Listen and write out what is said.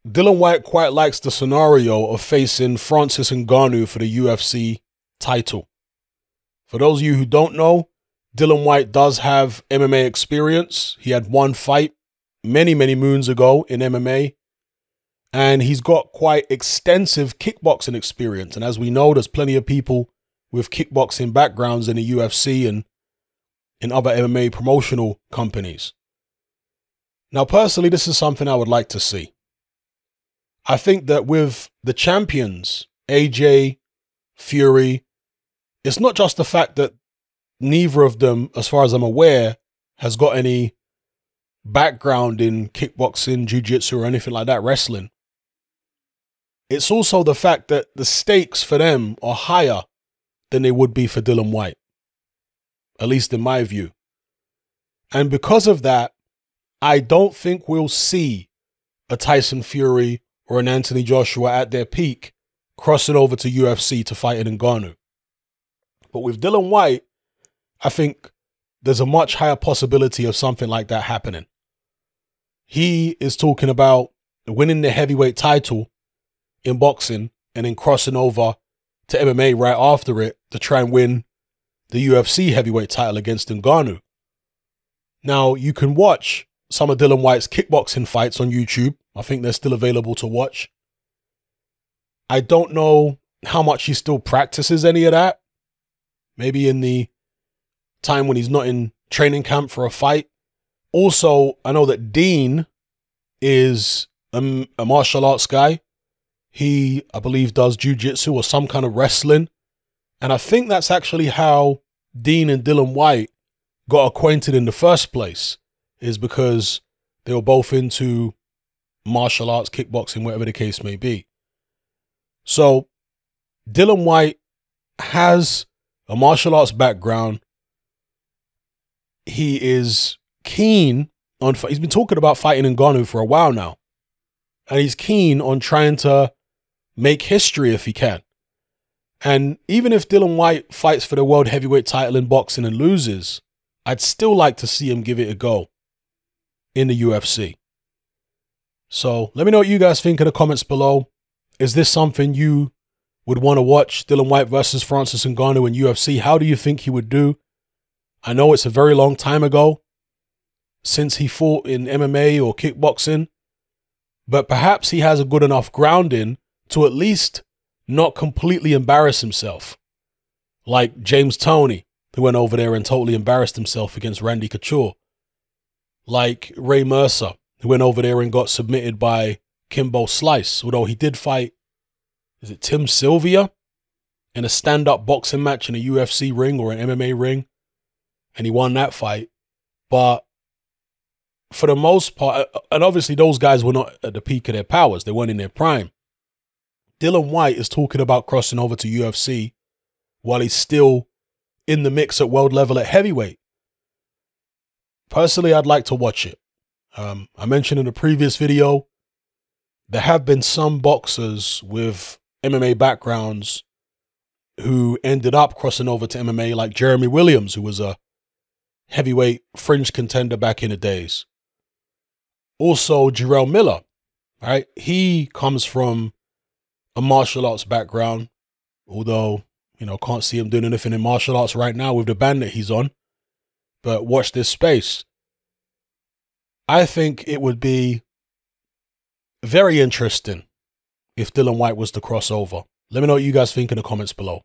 Dillian Whyte quite likes the scenario of facing Francis Ngannou for the UFC title. For those of you who don't know, Dillian Whyte does have MMA experience. He had one fight many moons ago in MMA. And he's got quite extensive kickboxing experience. And as we know, there's plenty of people with kickboxing backgrounds in the UFC and in other MMA promotional companies. Now, personally, this is something I would like to see. I think that with the champions, AJ, Fury, it's not just the fact that neither of them, as far as I'm aware, has got any background in kickboxing, jiu-jitsu, or anything like that, wrestling. It's also the fact that the stakes for them are higher than they would be for Dillian Whyte, at least in my view. And because of that, I don't think we'll see a Tyson Fury or an Anthony Joshua at their peak crossing over to UFC to fight in Ngannou. But with Dillian Whyte, I think there's a much higher possibility of something like that happening. He is talking about winning the heavyweight title in boxing and then crossing over to MMA right after it to try and win the UFC heavyweight title against Ngannou. Now, you can watch some of Dillian Whyte's kickboxing fights on YouTube. I think they're still available to watch. I don't know how much he still practices any of that. Maybe in the time when he's not in training camp for a fight. Also, I know that Dean is a martial arts guy. He, I believe, does jiu-jitsu or some kind of wrestling. And I think that's actually how Dean and Dillian Whyte got acquainted in the first place, is because they were both into martial arts, kickboxing, whatever the case may be. So Dillian Whyte has a martial arts background. He is keen on, he's been talking about fighting Ngannou for a while now. And he's keen on trying to make history if he can. And even if Dillian Whyte fights for the world heavyweight title in boxing and loses, I'd still like to see him give it a go in the UFC. So let me know what you guys think in the comments below. Is this something you would want to watch? Dillian Whyte versus Francis Ngannou in UFC. How do you think he would do? I know it's a very long time ago since he fought in MMA or kickboxing, but perhaps he has a good enough grounding to at least not completely embarrass himself. Like James Toney, who went over there and totally embarrassed himself against Randy Couture. Like Ray Mercer, who went over there and got submitted by Kimbo Slice, although he did fight, is it Tim Sylvia, in a stand-up boxing match in a UFC ring or an MMA ring, and he won that fight. But for the most part, and obviously those guys were not at the peak of their powers, they weren't in their prime. Dillian Whyte is talking about crossing over to UFC while he's still in the mix at world level at heavyweight. Personally, I'd like to watch it. I mentioned in a previous video, there have been some boxers with MMA backgrounds who ended up crossing over to MMA, like Jeremy Williams, who was a heavyweight fringe contender back in the days. Also, Jarrell Miller, right? He comes from a martial arts background, although, you know, can't see him doing anything in martial arts right now with the band that he's on. But watch this space. I think it would be very interesting if Dillian Whyte was to cross over. Let me know what you guys think in the comments below.